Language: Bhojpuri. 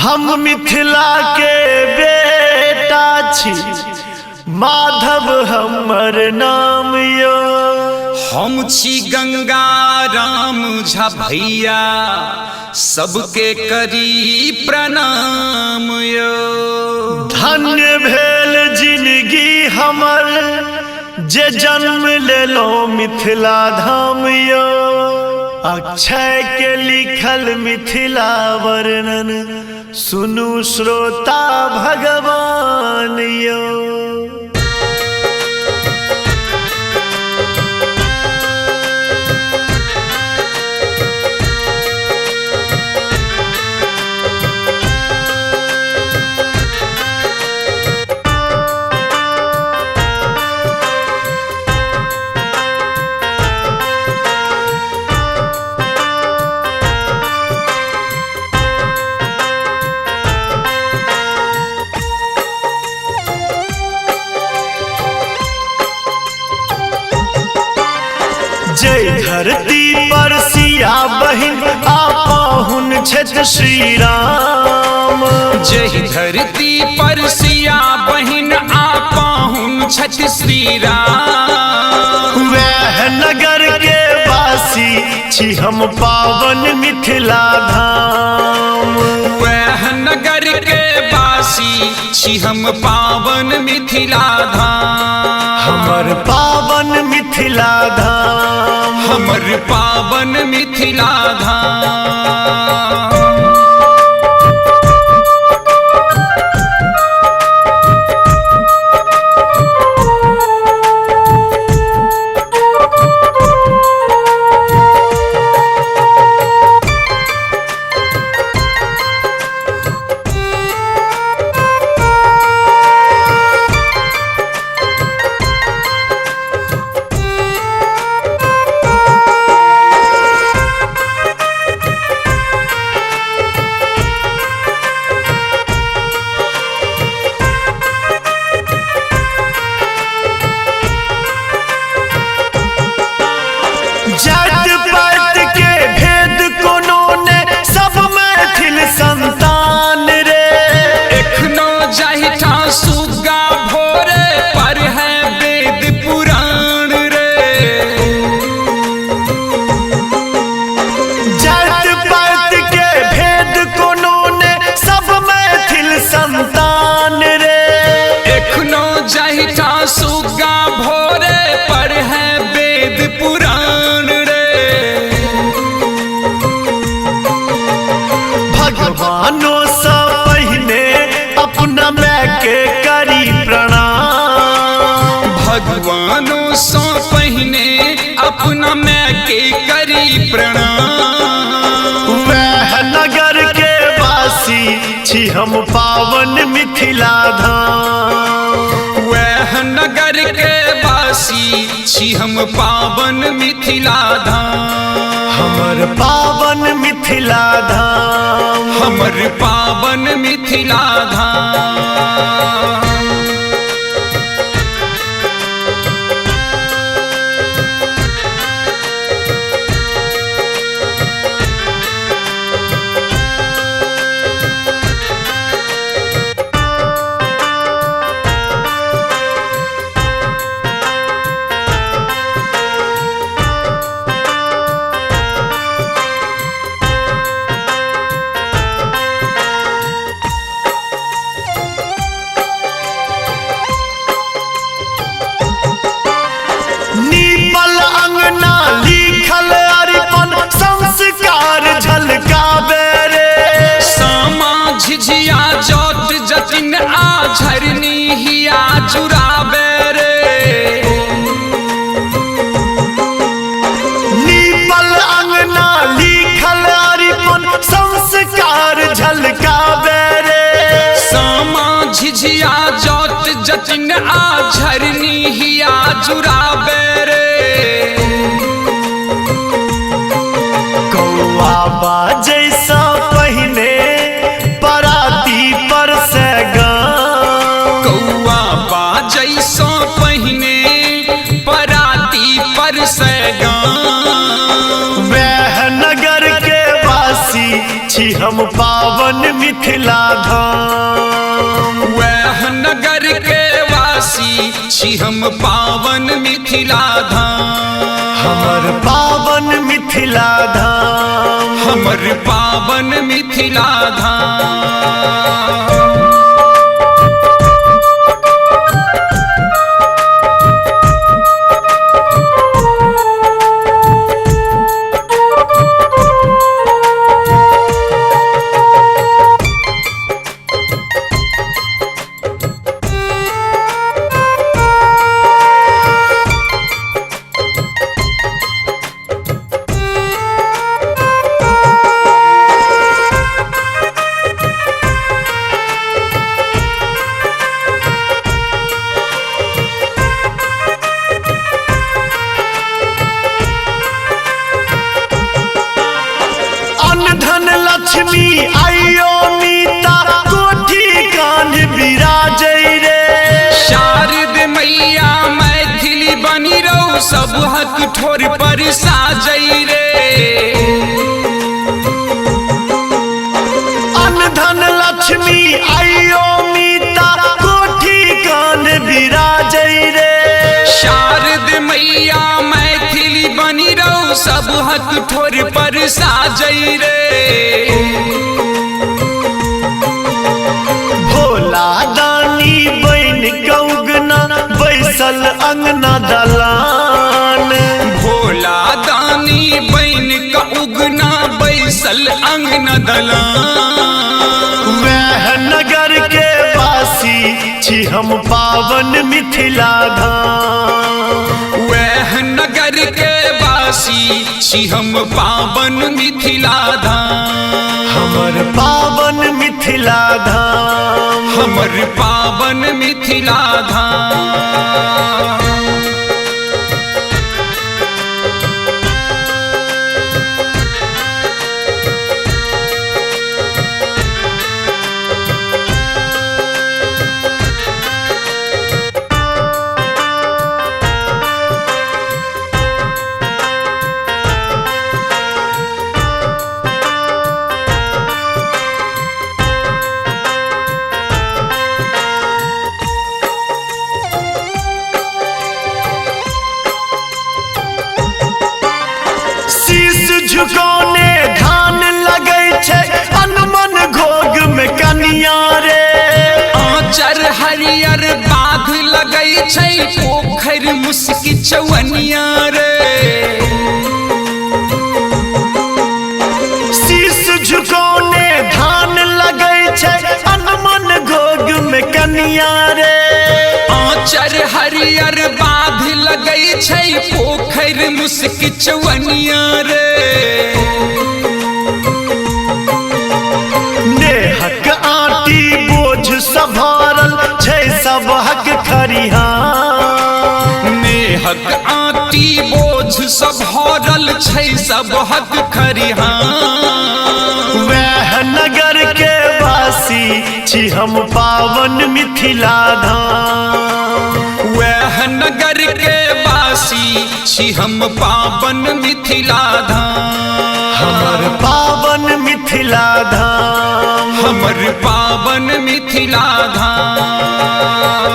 हम मिथिला के बेटा छी, माधव हमर नाम यो। हम छी गंगा राम झा भैया, सबके करी प्रणाम यो। धन्य भेल जिंदगी हमर, जे जन्म लेलो मिथिला धाम यो। अक्षय के लिखल मिथिला वर्णन, सुनू श्रोता भगवान यो। जय धरती पर सिया बहिन, आपहुन छथि श्री राम। जय धरती पर सिया बहिन, आपहुन छथि श्री राम। वह नगर के वासी छी हम, पावन मिथिला धाम। वह नगर के वासी छी हम, पावन मिथिला धाम। हमर पावन मिथिला धाम, हमर पावन मिथिला धाम। जात पात के भेद कोनो ने, सब मैथिल संतान रे। एखनो जाहिठा सुगा भोरे, पर है वेद पुराण रे। जात पात के भेद कोनो ने, सब मैथिल संतान रे। एखनो जाहिठा सुगा भोरे, पर है वेद पुराण। भगवानों से पहिने अपना मैं के करी प्रणाम। भगवानों से पहिने अपना मैं के करी प्रणाम। वह नगर के वासी छी हम, पावन मिथिला धाम। वह नगर के वासी छी हम, पावन मिथिला धाम। हमर पावन मिथिला धाम, हमर पावन मिथिला धाम। नीपल अंगना लिखल अरिपन, संस्कार झलकावे रे। सामा झिझिया जोत जतिन, आ झरनी हिया जुरावे रे। नीपल अंगना लिखल अरिपन, संस्कार झलकावे रे। सामा झिझिया जोत जतिन, आ झरनी हिया जुरावे रे। कौआ बाजै सा पहिने, पराती पर से गाम। कौआ बाजै सा पहिने, पराती पर से गाम। वह नगर के वासी छी हम, पावन मिथिला मिथिला धाम। वह नगर के वासी छी हम पावन मिथिला धाम। हमर पावन मिथिला धाम, हमर पावन मिथिला धाम। लक्ष्मी आइयो मीता कोठी कान्ह बिराजै रे। शारद मैया मैथिली बनी रहो सब हक ठोर पर साजै रे। अनधन लक्ष्मी आइयो मीता कोठी कान्ह बिराजै रे। शारद मैया मैथिली बनी रहो सब हक ठोर पर साजै रे। भोला दानी बन गौगना बैसल अंगना दलान। भोला दानी बन का उगना बैसल अंगना दलान। वह नगर के वासी छी हम पावन मिथिला धाम। वह नगर के वासी छी हम पावन मिथिला धाम। हमर पावन मिथिला धाम, हमर पावन मिथिला धाम। झुकौने धान लगै छै अनमन घोग में कनिया रे। आँचर हरियर बाध लगै छै पोखर मुस्की चौनिया रे। शीश झुकौने धान लगै छै अनमन घोग में कनिया रे। आँचर हरियर बाध लगै छै पोखर मुस्की चौनिया रे। नेहक आटी बोझ सभारल छै सब हक खरिहान। नेहक आटी बोझ सभारल छै सब हक खरिहान। वह नगर के वासी छी हम पावन मिथिला धाम। वह नगर के वासी छी हम पावन मिथिला धाम। हमर पावन मिथिला धाम, हमर पावन मिथिला धाम।